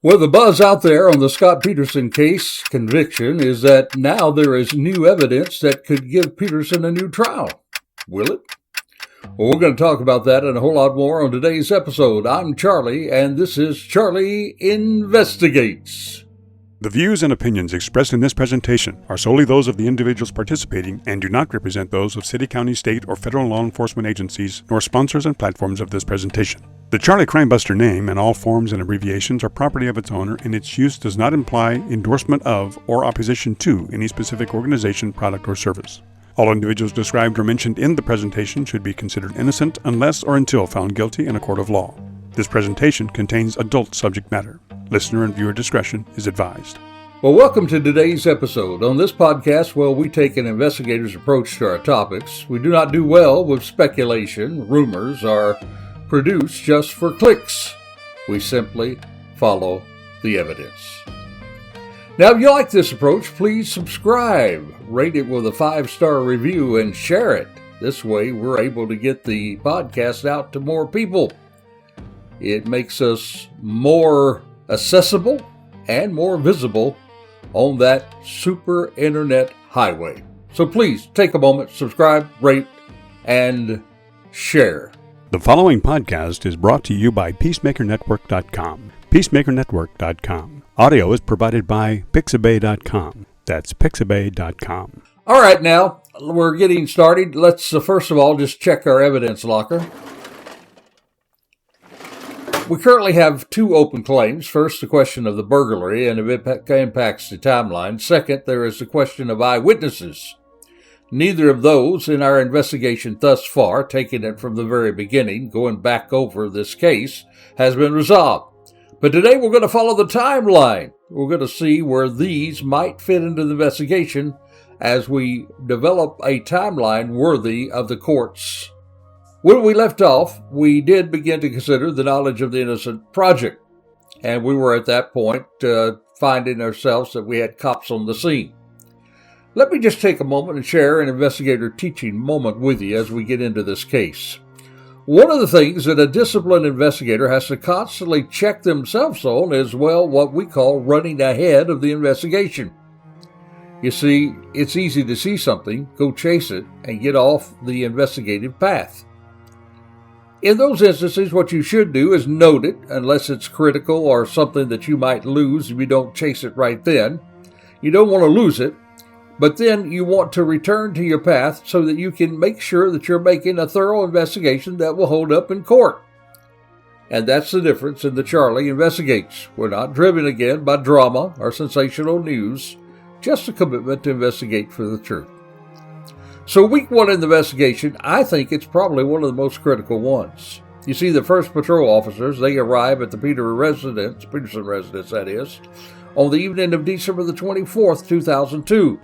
Well, the buzz out there on the Scott Peterson case conviction is that now there is new evidence that could give Peterson a new trial. Will it? Well, we're going to talk about that and a whole lot more on today's episode. I'm Charlie, and this is Charlie Investigates. The views and opinions expressed in this presentation are solely those of the individuals participating and do not represent those of city, county, state, or federal law enforcement agencies, nor sponsors and platforms of this presentation. The Charlie Crimebuster name and all forms and abbreviations are property of its owner, and its use does not imply endorsement of or opposition to any specific organization, product, or service. All individuals described or mentioned in the presentation should be considered innocent unless or until found guilty in a court of law. This presentation contains adult subject matter. Listener and viewer discretion is advised. Well, welcome to today's episode. On this podcast, we take an investigator's approach to our topics. We do not do well with speculation. Rumors are produced just for clicks. We simply follow the evidence. Now, if you like this approach, please subscribe, rate it with a 5-star review, and share it. This way, we're able to get the podcast out to more people. It makes us more accessible and more visible on that super internet highway. So please take a moment, subscribe, rate, and share. The following podcast is brought to you by PeacemakerNetwork.com. PeacemakerNetwork.com. Audio is provided by Pixabay.com. That's Pixabay.com. All right, now we're getting started. Let's first of all just check our evidence locker. We currently have 2 open claims. First, the question of the burglary and if it impacts the timeline. Second, there is the question of eyewitnesses. Neither of those in our investigation thus far, taking it from the very beginning, going back over this case, has been resolved. But today we're going to follow the timeline. We're going to see where these might fit into the investigation as we develop a timeline worthy of the courts. When we left off, we did begin to consider the knowledge of the innocent project, and we were at that point finding ourselves that we had cops on the scene. Let me just take a moment and share an investigator teaching moment with you as we get into this case. One of the things that a disciplined investigator has to constantly check themselves on is, what we call running ahead of the investigation. You see, it's easy to see something, go chase it, and get off the investigative path. In those instances, what you should do is note it, unless it's critical or something that you might lose if you don't chase it right then. You don't want to lose it, but then you want to return to your path so that you can make sure that you're making a thorough investigation that will hold up in court. And that's the difference in the Charlie Investigates. We're not driven again by drama or sensational news, just a commitment to investigate for the truth. So week 1 in the investigation, I think it's probably one of the most critical ones. You see, the first patrol officers, they arrive at the Peterson residence, that is, on the evening of December the 24th, 2002.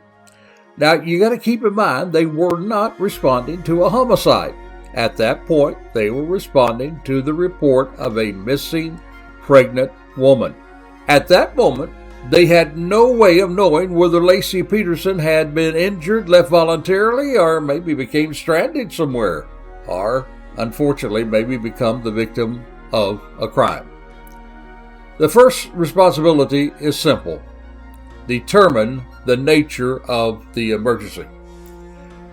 Now, you got to keep in mind, they were not responding to a homicide. At that point, they were responding to the report of a missing pregnant woman. At that moment, they had no way of knowing whether Lacey Peterson had been injured, left voluntarily, or maybe became stranded somewhere, or, unfortunately, maybe become the victim of a crime. The first responsibility is simple. Determine the nature of the emergency.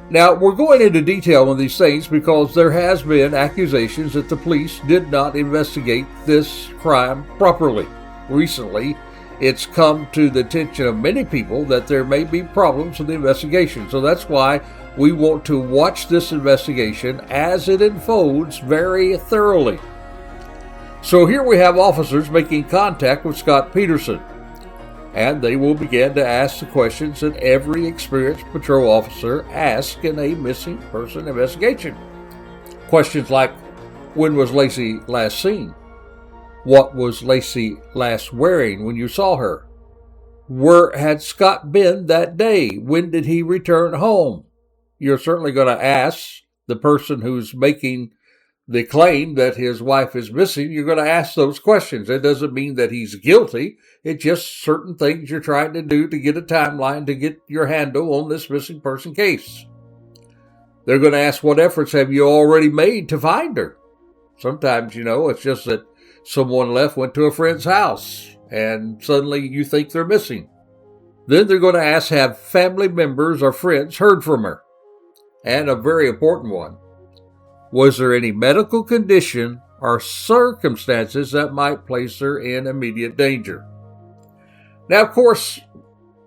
Now, we're going into detail on these things because there has been accusations that the police did not investigate this crime properly. Recently, it's come to the attention of many people that there may be problems with the investigation. So that's why we want to watch this investigation as it unfolds very thoroughly. So here we have officers making contact with Scott Peterson, and they will begin to ask the questions that every experienced patrol officer asks in a missing person investigation. Questions like, when was Lacey last seen? What was Lacey last wearing when you saw her? Where had Scott been that day? When did he return home? You're certainly going to ask the person who's making the claim that his wife is missing. You're going to ask those questions. It doesn't mean that he's guilty. It's just certain things you're trying to do to get a timeline to get your handle on this missing person case. They're going to ask, what efforts have you already made to find her? Sometimes, it's just that someone went to a friend's house and suddenly you think they're missing. Then they're going to ask, have family members or friends heard from her? And a very important one, was there any medical condition or circumstances that might place her in immediate danger? Now, of course,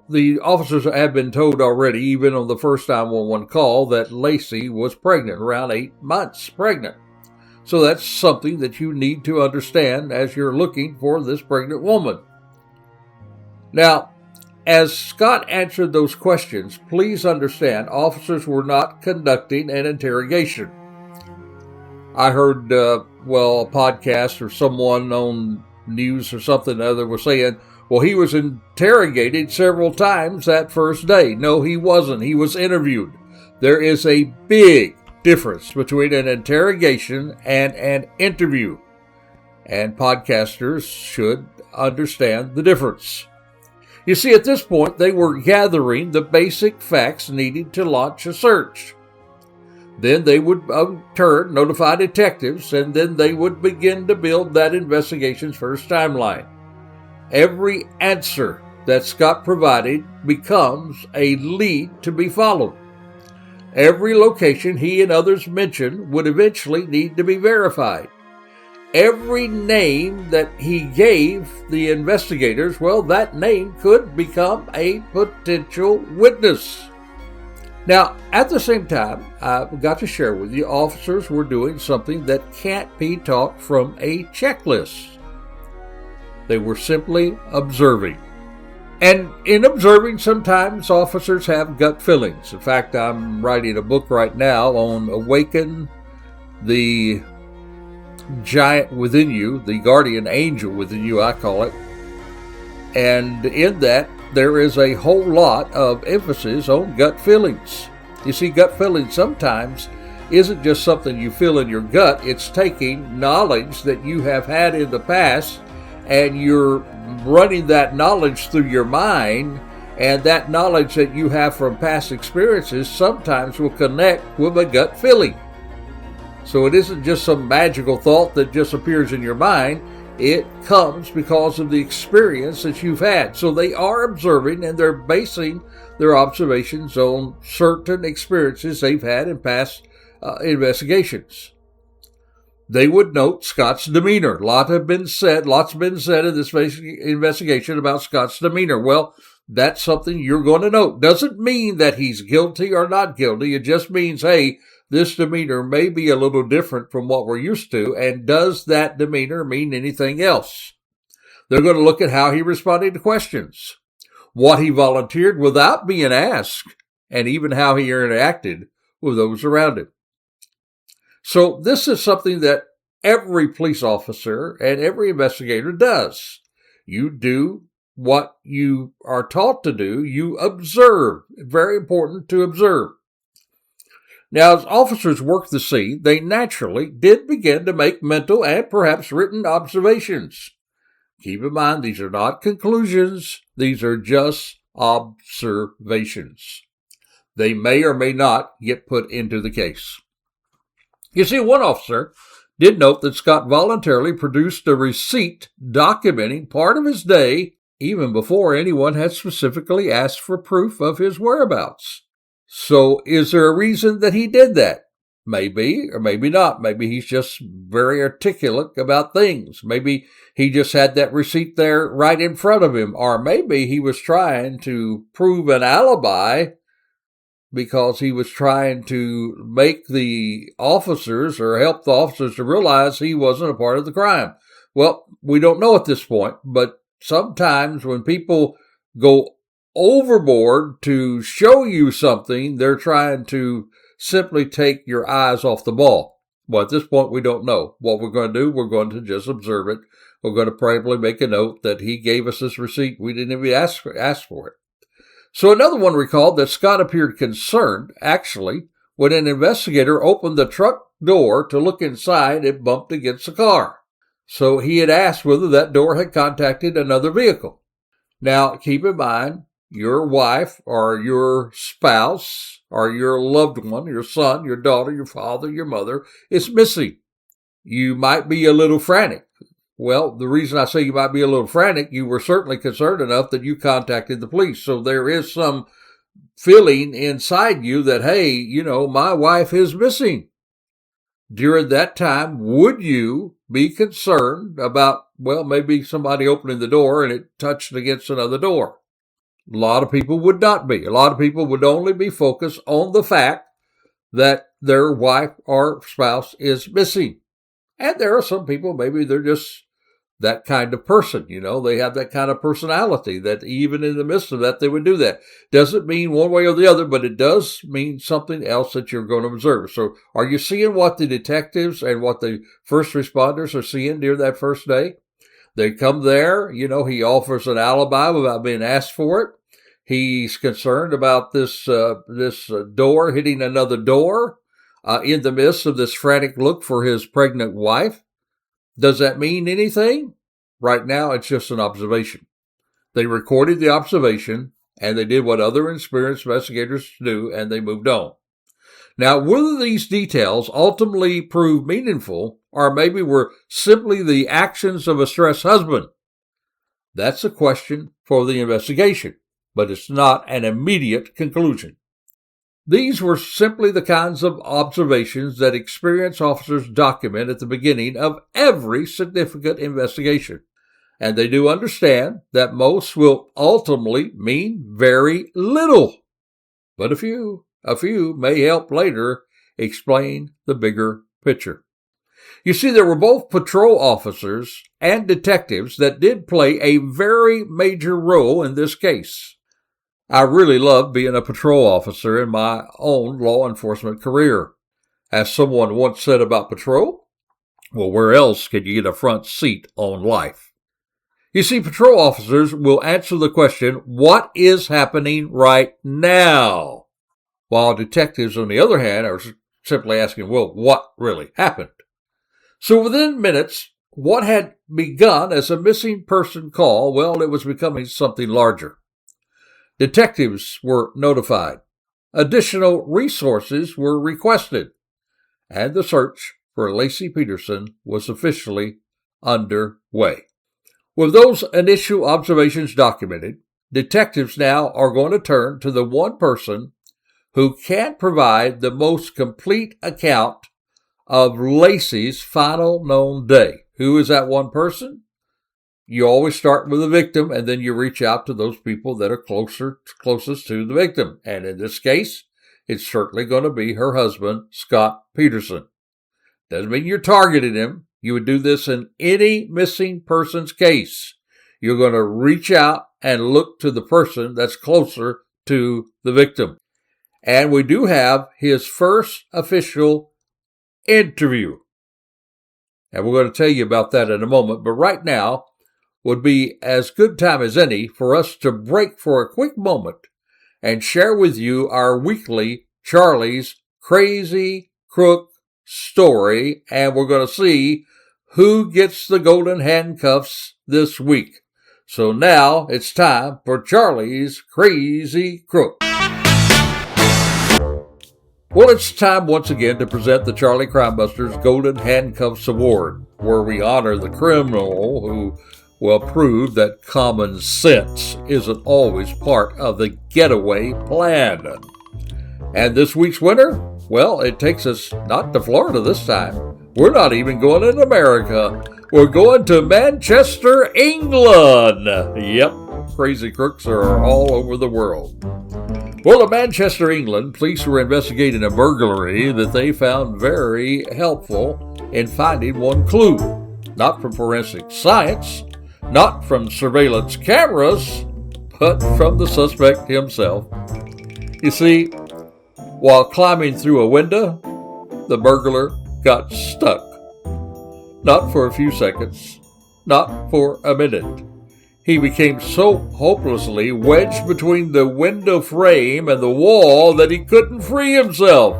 the officers have been told already, even on the first 911 call, that Lacey was pregnant, around 8 months pregnant. So that's something that you need to understand as you're looking for this pregnant woman. Now, as Scott answered those questions, please understand officers were not conducting an interrogation. I heard, a podcast or someone on news or something or other was saying, well, he was interrogated several times that first day. No, he wasn't. He was interviewed. There is a big difference between an interrogation and an interview, and podcasters should understand the difference. You see, at this point, they were gathering the basic facts needed to launch a search. Then they would turn, notify detectives, and then they would begin to build that investigation's first timeline. Every answer that Scott provided becomes a lead to be followed. Every location he and others mentioned would eventually need to be verified. Every name that he gave the investigators, well, that name could become a potential witness. Now, at the same time, I've got to share with you, officers were doing something that can't be taught from a checklist. They were simply observing. And in observing, sometimes officers have gut feelings. In fact, I'm writing a book right now on Awaken the Giant Within You, the Guardian Angel Within You, I call it. And in that, there is a whole lot of emphasis on gut feelings. You see, gut feelings sometimes isn't just something you feel in your gut. It's taking knowledge that you have had in the past, and you're running that knowledge through your mind, and that knowledge that you have from past experiences sometimes will connect with a gut feeling. So it isn't just some magical thought that just appears in your mind. It comes because of the experience that you've had. So they are observing, and they're basing their observations on certain experiences they've had in past investigations. They would note Scott's demeanor. Lots been said in this investigation about Scott's demeanor. Well, that's something you're going to note. Doesn't mean that he's guilty or not guilty. It just means, hey, this demeanor may be a little different from what we're used to, and does that demeanor mean anything else? They're going to look at how he responded to questions, what he volunteered without being asked, and even how he interacted with those around him. So this is something that every police officer and every investigator does. You do what you are taught to do. You observe. Very important to observe. Now, as officers worked the scene, they naturally did begin to make mental and perhaps written observations. Keep in mind, these are not conclusions. These are just observations. They may or may not get put into the case. You see, one officer did note that Scott voluntarily produced a receipt documenting part of his day even before anyone had specifically asked for proof of his whereabouts. So is there a reason that he did that? Maybe, or maybe not. Maybe he's just very articulate about things. Maybe he just had that receipt there right in front of him. Or maybe he was trying to prove an alibi because he was trying to make the officers or help the officers to realize he wasn't a part of the crime. Well, we don't know at this point, but sometimes when people go overboard to show you something, they're trying to simply take your eyes off the ball. Well, at this point, we don't know. What we're going to do, we're going to just observe it. We're going to probably make a note that he gave us this receipt. We didn't even ask for it. So another one recalled that Scott appeared concerned, actually, when an investigator opened the truck door to look inside, it bumped against the car. So he had asked whether that door had contacted another vehicle. Now, keep in mind, your wife or your spouse or your loved one, your son, your daughter, your father, your mother is missing. You might be a little frantic. Well, the reason I say you might be a little frantic, you were certainly concerned enough that you contacted the police. So there is some feeling inside you that, hey, my wife is missing. During that time, would you be concerned about, maybe somebody opening the door and it touched against another door? A lot of people would not be. A lot of people would only be focused on the fact that their wife or spouse is missing. And there are some people, maybe they're just that kind of person, they have that kind of personality that even in the midst of that, they would do that. Doesn't mean one way or the other, but it does mean something else that you're going to observe. So are you seeing what the detectives and what the first responders are seeing during that first day? They come there, he offers an alibi without being asked for it. He's concerned about this door hitting another door in the midst of this frantic look for his pregnant wife. Does that mean anything? Right now, it's just an observation. They recorded the observation, and they did what other experienced investigators do, and they moved on. Now, whether these details ultimately prove meaningful, or maybe were simply the actions of a stressed husband, that's a question for the investigation, but it's not an immediate conclusion. These were simply the kinds of observations that experienced officers document at the beginning of every significant investigation. And they do understand that most will ultimately mean very little. But a few may help later explain the bigger picture. You see, there were both patrol officers and detectives that did play a very major role in this case. I really loved being a patrol officer in my own law enforcement career. As someone once said about patrol, well, where else could you get a front seat on life? You see, patrol officers will answer the question, what is happening right now? While detectives, on the other hand, are simply asking, well, what really happened? So within minutes, what had begun as a missing person call, well, it was becoming something larger. Detectives were notified. Additional resources were requested. And the search for Lacey Peterson was officially underway. With those initial observations documented, detectives now are going to turn to the one person who can provide the most complete account of Lacey's final known day. Who is that one person? You always start with the victim, and then you reach out to those people that are closest to the victim. And in this case, it's certainly going to be her husband, Scott Peterson. Doesn't mean you're targeting him. You would do this in any missing person's case. You're going to reach out and look to the person that's closer to the victim. And we do have his first official interview. And we're going to tell you about that in a moment. But right now would be as good time as any for us to break for a quick moment and share with you our weekly Charlie's Crazy Crook story. And we're going to see who gets the golden handcuffs this week. So now it's time for Charlie's Crazy Crook. Well, it's time once again to present the Charlie Crimebusters Golden Handcuffs Award, where we honor the criminal who will prove that common sense isn't always part of the getaway plan. And this week's winner? Well, it takes us not to Florida this time. We're not even going in America. We're going to Manchester, England. Yep, crazy crooks are all over the world. Well, in Manchester, England, police were investigating a burglary that they found very helpful in finding one clue. Not from forensic science, not from surveillance cameras, but from the suspect himself. You see, while climbing through a window, the burglar got stuck. Not for a few seconds, not for a minute. He became so hopelessly wedged between the window frame and the wall that he couldn't free himself.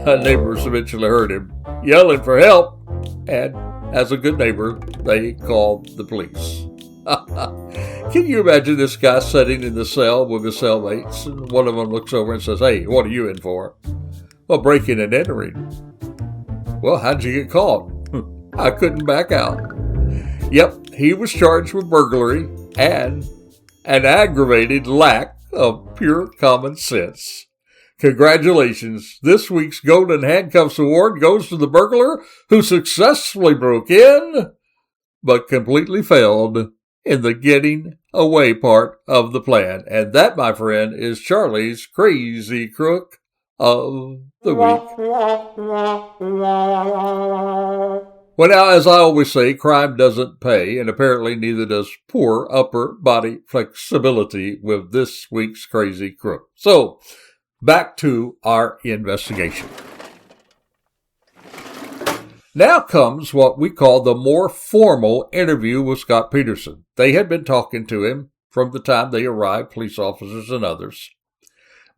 Neighbors eventually heard him yelling for help, and as a good neighbor, they called the police. Can you imagine this guy sitting in the cell with his cellmates, and one of them looks over and says, "Hey, what are you in for?" "Well, breaking and entering." "Well, how'd you get caught?" "I couldn't back out." Yep, he was charged with burglary and an aggravated lack of pure common sense. Congratulations. This week's Golden Handcuffs Award goes to the burglar who successfully broke in, but completely failed in the getting away part of the plan. And that, my friend, is Charlie's Crazy Crook of the Week. Well, now, as I always say, crime doesn't pay, and apparently neither does poor upper body flexibility with this week's Crazy Crook. So, back to our investigation. Now comes what we call the more formal interview with Scott Peterson. They had been talking to him from the time they arrived, police officers and others.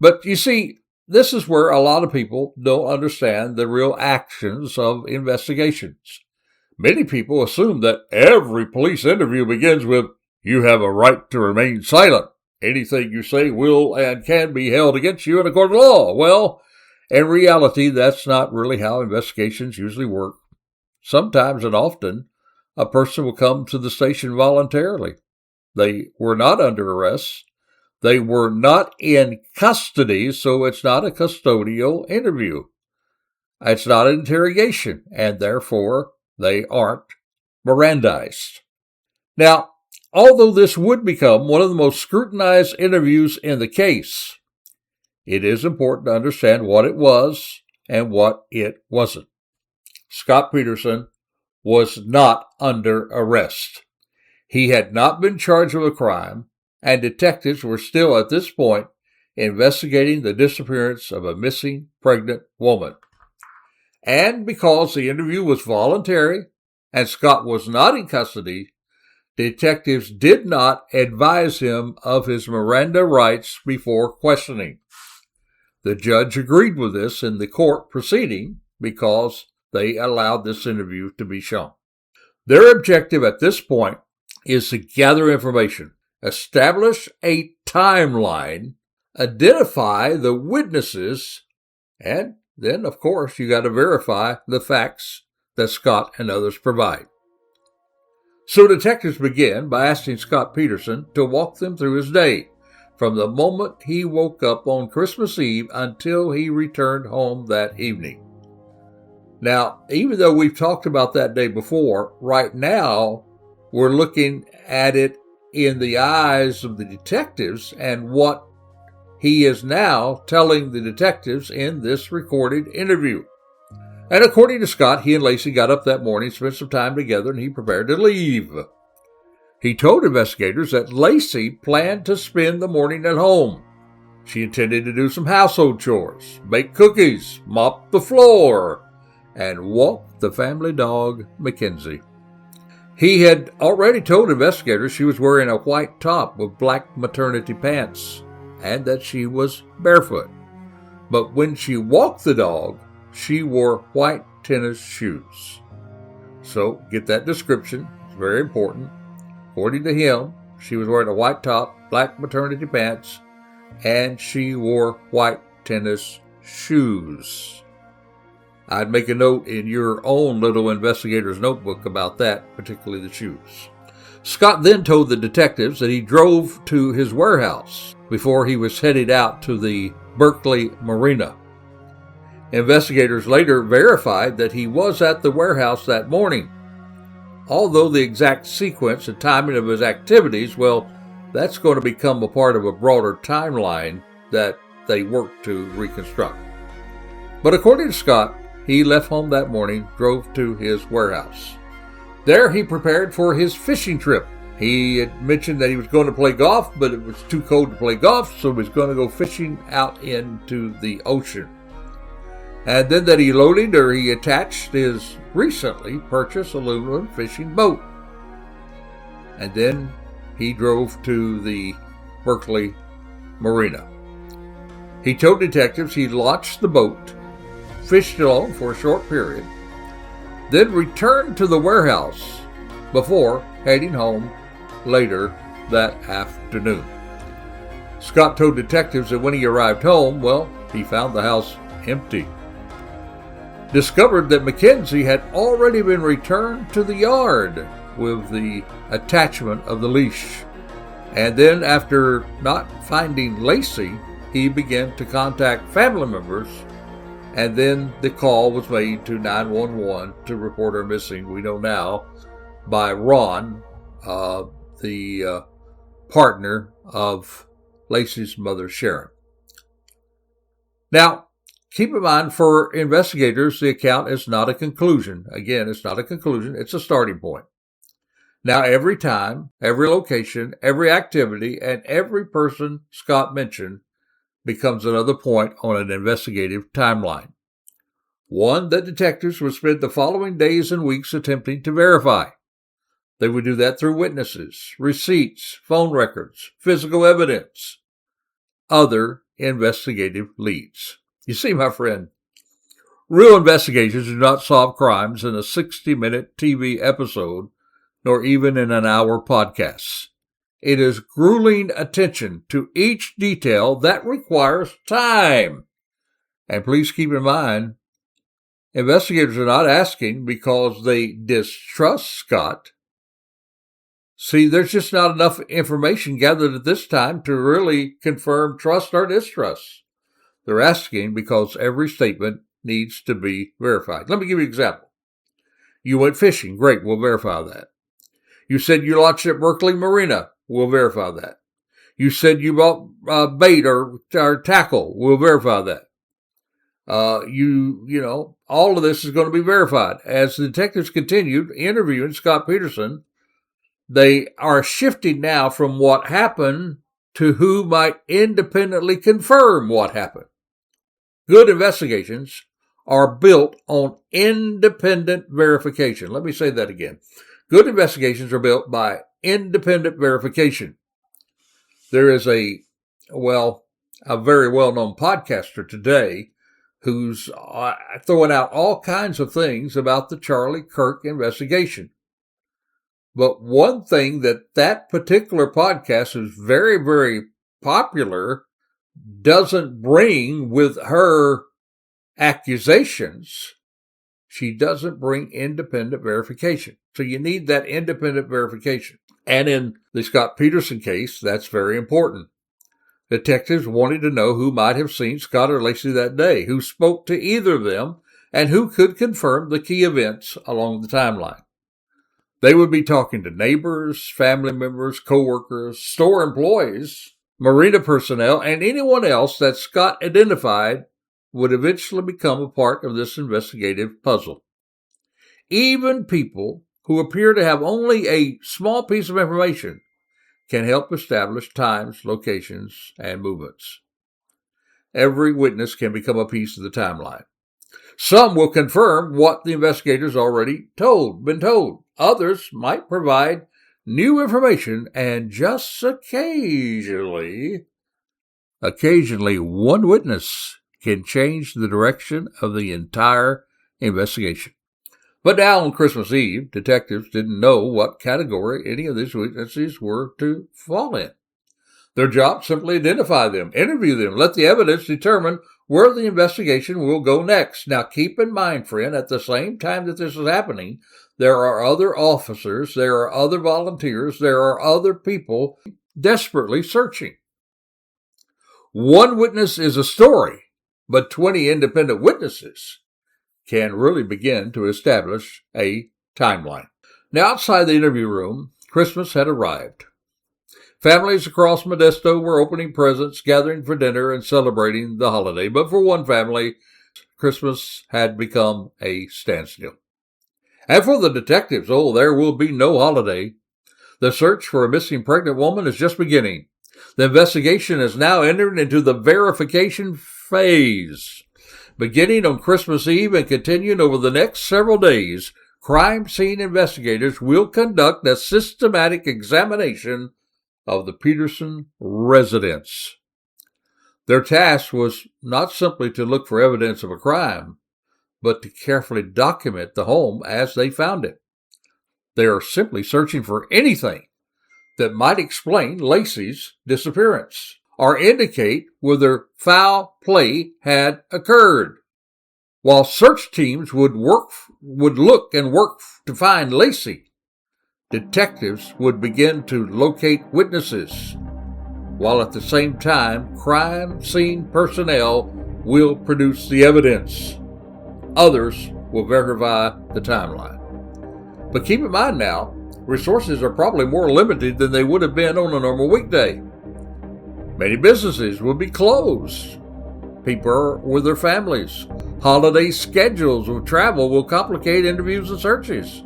But you see, this is where a lot of people don't understand the real actions of investigations. Many people assume that every police interview begins with, "You have a right to remain silent. Anything you say will and can be held against you in a court of law." Well, in reality, that's not really how investigations usually work. Sometimes and often, a person will come to the station voluntarily. They were not under arrest. They were not in custody, so it's not a custodial interview. It's not an interrogation, and therefore they aren't Mirandized. Now, although this would become one of the most scrutinized interviews in the case, it is important to understand what it was and what it wasn't. Scott Peterson was not under arrest. He had not been charged with a crime, and detectives were still at this point investigating the disappearance of a missing pregnant woman. And because the interview was voluntary and Scott was not in custody, detectives did not advise him of his Miranda rights before questioning. The judge agreed with this in the court proceeding because they allowed this interview to be shown. Their objective at this point is to gather information, establish a timeline, identify the witnesses, and then, of course, you got to verify the facts that Scott and others provide. So detectives begin by asking Scott Peterson to walk them through his day, from the moment he woke up on Christmas Eve until he returned home that evening. Now, even though we've talked about that day before, right now we're looking at it in the eyes of the detectives and what he is now telling the detectives in this recorded interview. And according to Scott, he and Lacey got up that morning, spent some time together, and he prepared to leave. He told investigators that Lacey planned to spend the morning at home. She intended to do some household chores, bake cookies, mop the floor, and walk the family dog, Mackenzie. He had already told investigators she was wearing a white top with black maternity pants and that she was barefoot. But when she walked the dog, she wore white tennis shoes. So get that description. It's very important. According to him, she was wearing a white top, black maternity pants, and she wore white tennis shoes. I'd make a note in your own little investigator's notebook about that, particularly the shoes. Scott then told the detectives that he drove to his warehouse before he was headed out to the Berkeley Marina. Investigators later verified that he was at the warehouse that morning. Although the exact sequence and timing of his activities, well, that's going to become a part of a broader timeline that they work to reconstruct. But according to Scott, he left home that morning, drove to his warehouse. There he prepared for his fishing trip. He had mentioned that he was going to play golf, but it was too cold to play golf, so he was going to go fishing out into the ocean. And then that he loaded or he attached his recently purchased aluminum fishing boat. And then he drove to the Berkeley Marina. He told detectives he launched the boat, fished along for a short period, then returned to the warehouse before heading home later that afternoon. Scott told detectives that when he arrived home, well, he found the house empty. Discovered that Mackenzie had already been returned to the yard with the attachment of the leash. And then after not finding Lacey, he began to contact family members, and then the call was made to 911 to report her missing, we know now, by Ron, the partner of Lacey's mother, Sharon. Now, keep in mind, for investigators, the account is not a conclusion. Again, it's not a conclusion, it's a starting point. Now, every time, every location, every activity, and every person Scott mentioned becomes another point on an investigative timeline. One that detectives would spend the following days and weeks attempting to verify. They would do that through witnesses, receipts, phone records, physical evidence, other investigative leads. You see, my friend, real investigations do not solve crimes in a 60-minute TV episode, nor even in an hour podcast. It is grueling attention to each detail that requires time. And please keep in mind, investigators are not asking because they distrust Scott. See, there's just not enough information gathered at this time to really confirm trust or distrust. They're asking because every statement needs to be verified. Let me give you an example. You went fishing. Great, we'll verify that. You said you launched at Berkeley Marina. We'll verify that. You said you bought bait or tackle. We'll verify that. All of this is going to be verified. As the detectives continued interviewing Scott Peterson, they are shifting now from what happened to who might independently confirm what happened. Good investigations are built on independent verification. Let me say that again. Good investigations are built by independent verification. There is a very well-known podcaster today who's throwing out all kinds of things about the Charlie Kirk investigation. But one thing that particular podcast is very, very popular doesn't bring with her accusations. She doesn't bring independent verification. So you need that independent verification. And in the Scott Peterson case, that's very important. Detectives wanted to know who might have seen Scott or Lacey that day, who spoke to either of them, and who could confirm the key events along the timeline. They would be talking to neighbors, family members, co-workers, store employees, marina personnel, and anyone else that Scott identified would eventually become a part of this investigative puzzle. Even people who appear to have only a small piece of information can help establish times, locations, and movements. Every witness can become a piece of the timeline. Some will confirm what the investigators already been told. Others might provide new information, and just occasionally one witness can change the direction of the entire investigation. But now on Christmas Eve, detectives didn't know what category any of these witnesses were to fall in. Their job simply identify them, interview them, let the evidence determine where the investigation will go next. Now keep in mind, friend, at the same time that this is happening, there are other officers, there are other volunteers, there are other people desperately searching. One witness is a story, but 20 independent witnesses can really begin to establish a timeline. Now, outside the interview room, Christmas had arrived. Families across Modesto were opening presents, gathering for dinner, and celebrating the holiday. But for one family, Christmas had become a standstill. And for the detectives, there will be no holiday. The search for a missing pregnant woman is just beginning. The investigation has now entered into the verification phase. Beginning on Christmas Eve and continuing over the next several days, crime scene investigators will conduct a systematic examination of the Peterson residence. Their task was not simply to look for evidence of a crime, but to carefully document the home as they found it. They are simply searching for anything that might explain Lacey's disappearance or indicate whether foul play had occurred. While search teams would look and work to find Lacey, detectives would begin to locate witnesses, while at the same time, crime scene personnel will produce the evidence. Others will verify the timeline. But keep in mind now, resources are probably more limited than they would have been on a normal weekday. Many businesses will be closed. People are with their families. Holiday schedules of travel will complicate interviews and searches.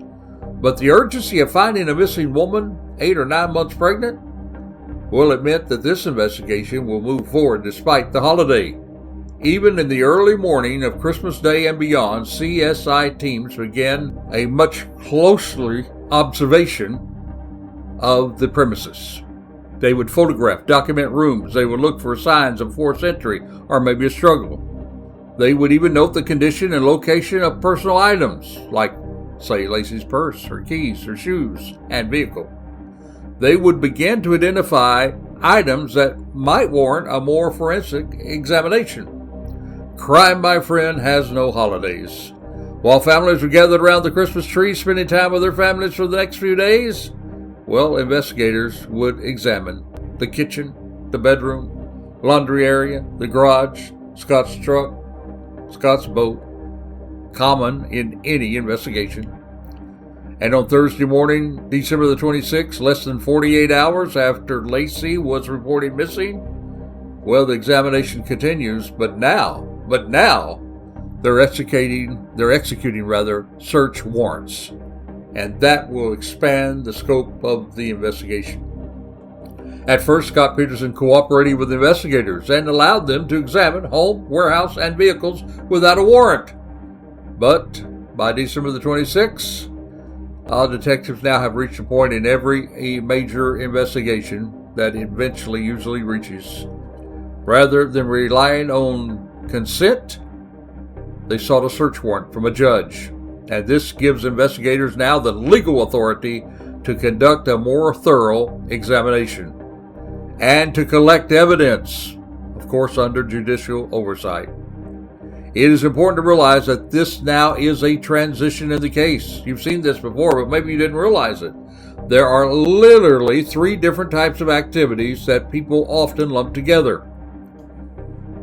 But the urgency of finding a missing woman, 8 or 9 months pregnant, will admit that this investigation will move forward despite the holiday. Even in the early morning of Christmas Day and beyond, CSI teams began a much closer observation of the premises. They would photograph, document rooms. They would look for signs of forced entry or maybe a struggle. They would even note the condition and location of personal items, like, say, Lacey's purse, her keys, her shoes, and vehicle. They would begin to identify items that might warrant a more forensic examination. Crime, my friend, has no holidays. While families were gathered around the Christmas tree, spending time with their families for the next few days, well, investigators would examine the kitchen, the bedroom, laundry area, the garage, Scott's truck, Scott's boat, common in any investigation. And on Thursday morning, December the 26th, less than 48 hours after Lacey was reported missing, well, the examination continues, but now they're executing search warrants. And that will expand the scope of the investigation. At first, Scott Peterson cooperated with investigators and allowed them to examine home, warehouse, and vehicles without a warrant. But by December the 26th, detectives now have reached a point in every major investigation that eventually usually reaches. Rather than relying on consent, they sought a search warrant from a judge. And this gives investigators now the legal authority to conduct a more thorough examination and to collect evidence, of course, under judicial oversight. It is important to realize that this now is a transition in the case. You've seen this before, but maybe you didn't realize it. There are literally 3 different types of activities that people often lump together.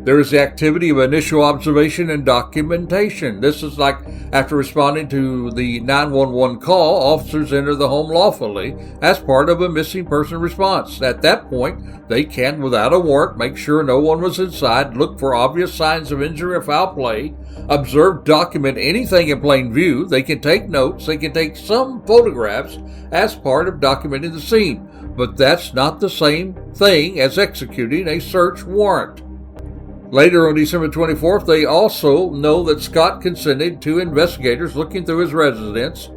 There is the activity of initial observation and documentation. This is like after responding to the 911 call, officers enter the home lawfully as part of a missing person response. At that point, they can, without a warrant, make sure no one was inside, look for obvious signs of injury or foul play, observe, document anything in plain view. They can take notes. They can take some photographs as part of documenting the scene. But that's not the same thing as executing a search warrant. Later on December 24th, they also know that Scott consented to investigators looking through his residence,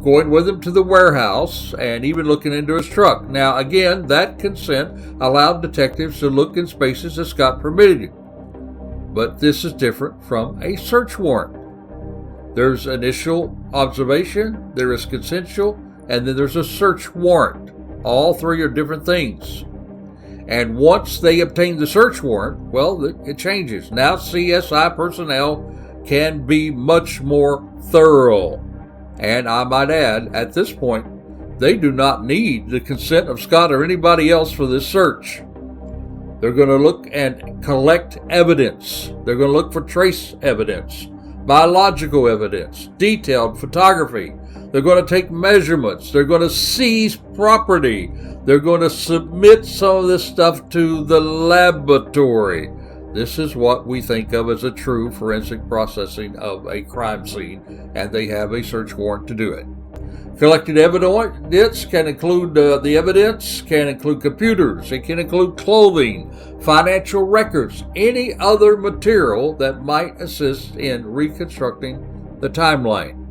going with him to the warehouse, and even looking into his truck. Now, again, that consent allowed detectives to look in spaces that Scott permitted. But this is different from a search warrant. There's initial observation, there is consensual, and then there's a search warrant. All 3 are different things. And once they obtain the search warrant, well, it changes. Now CSI personnel can be much more thorough. And I might add, at this point, they do not need the consent of Scott or anybody else for this search. They're going to look and collect evidence. They're going to look for trace evidence, biological evidence, detailed photography. They're going to take measurements. They're going to seize property. They're going to submit some of this stuff to the laboratory. This is what we think of as a true forensic processing of a crime scene, and they have a search warrant to do it. Collected evidence can include the evidence can include computers. It can include clothing, financial records, any other material that might assist in reconstructing the timeline.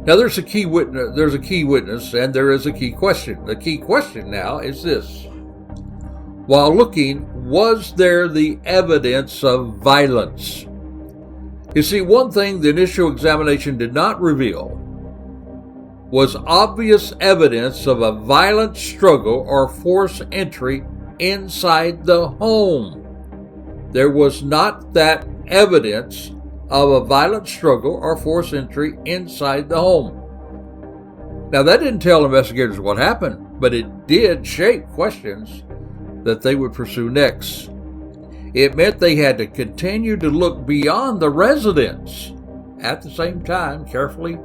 Now, there's a key witness, and there is a key question. The key question now is this. While looking, was there the evidence of violence? You see, one thing the initial examination did not reveal was obvious evidence of a violent struggle or forced entry inside the home. There was not that evidence of a violent struggle or forced entry inside the home. Now, that didn't tell investigators what happened, but it did shape questions that they would pursue next. It meant they had to continue to look beyond the residence, at the same time carefully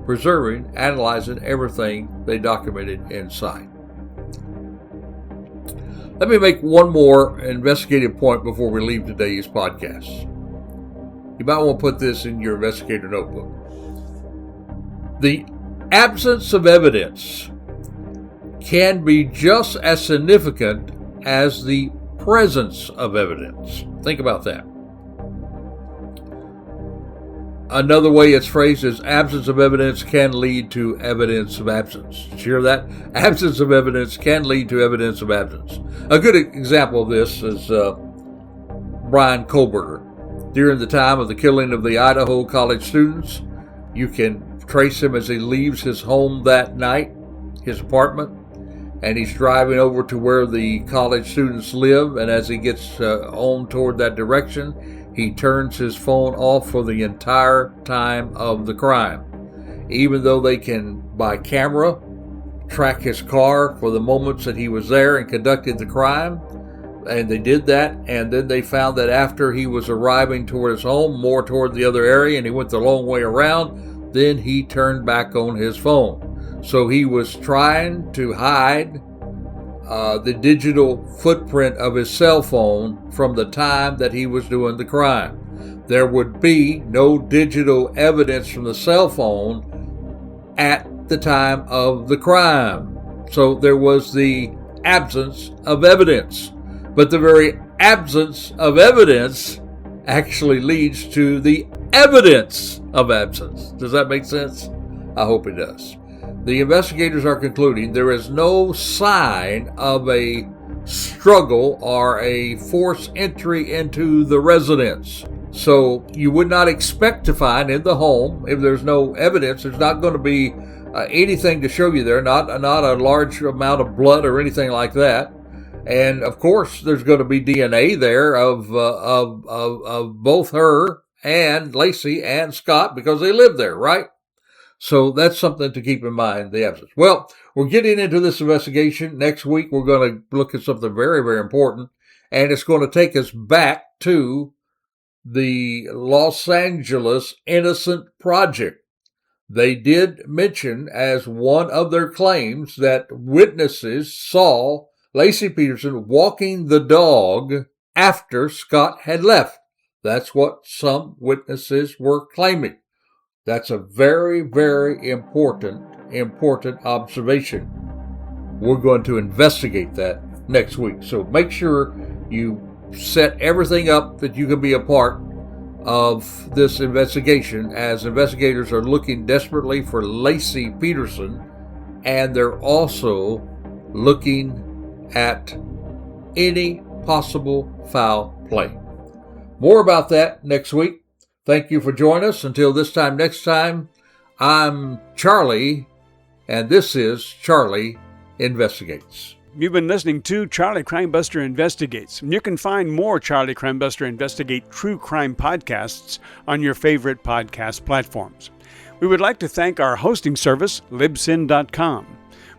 preserving, analyzing everything they documented inside. Let me make one more investigative point before we leave today's podcast. You might want to put this in your investigator notebook. The absence of evidence can be just as significant as the presence of evidence. Think about that. Another way it's phrased is absence of evidence can lead to evidence of absence. Did you hear that? Absence of evidence can lead to evidence of absence. A good example of this is Brian Kohlberger. During the time of the killing of the Idaho college students, you can trace him as he leaves his home that night, his apartment, and he's driving over to where the college students live, and as he gets on toward that direction, he turns his phone off for the entire time of the crime. Even though they can, by camera, track his car for the moments that he was there and conducted the crime, and they did that, and then they found that after he was arriving toward his home, more toward the other area, and he went the long way around, then he turned back on his phone. So he was trying to hide the digital footprint of his cell phone from the time that he was doing the crime. There would be no digital evidence from the cell phone at the time of the crime. So there was the absence of evidence. But the very absence of evidence actually leads to the evidence of absence. Does that make sense? I hope it does. The investigators are concluding there is no sign of a struggle or a forced entry into the residence. So you would not expect to find in the home, if there's no evidence, there's not going to be anything to show you there, not a large amount of blood or anything like that. And of course, there's going to be DNA there of both her and Lacey and Scott because they live there, right? So that's something to keep in mind, the absence. Well, we're getting into this investigation. Next week, we're going to look at something very, very important, and it's going to take us back to the Los Angeles Innocent Project. They did mention as one of their claims that witnesses saw Lacey Peterson walking the dog after Scott had left. That's what some witnesses were claiming. That's a very, very important observation. We're going to investigate that next week. So make sure you set everything up that you can be a part of this investigation, as investigators are looking desperately for Lacey Peterson, and they're also looking at any possible foul play. More about that next week. Thank you for joining us. Until this time next time, I'm Charlie, and this is Charlie Investigates. You've been listening to Charlie Crimebuster Investigates. You can find more Charlie Crimebuster Investigate true crime podcasts on your favorite podcast platforms. We would like to thank our hosting service, Libsyn.com.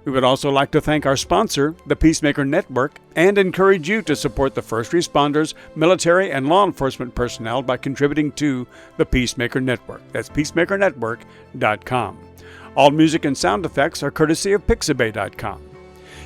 We would also like to thank our sponsor, the Peacemaker Network, and encourage you to support the first responders, military, and law enforcement personnel by contributing to the Peacemaker Network. That's peacemakernetwork.com. All music and sound effects are courtesy of Pixabay.com.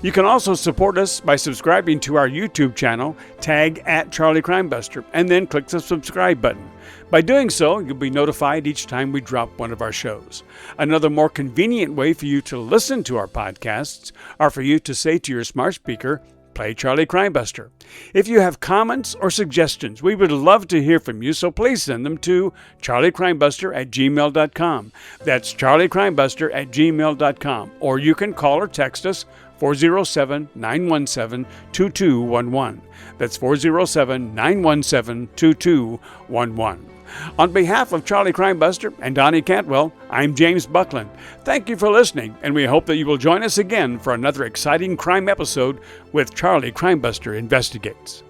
You can also support us by subscribing to our YouTube channel, tag @CharlieCrimebuster, and then click the subscribe button. By doing so, you'll be notified each time we drop one of our shows. Another more convenient way for you to listen to our podcasts are for you to say to your smart speaker, play Charlie Crimebuster. If you have comments or suggestions, we would love to hear from you, so please send them to charliecrimebuster@gmail.com. That's charliecrimebuster@gmail.com. Or you can call or text us 407-917-2211. That's 407-917-2211. On behalf of Charlie Crimebuster and Donnie Cantwell, I'm James Buckland. Thank you for listening, and we hope that you will join us again for another exciting crime episode with Charlie Crimebuster Investigates.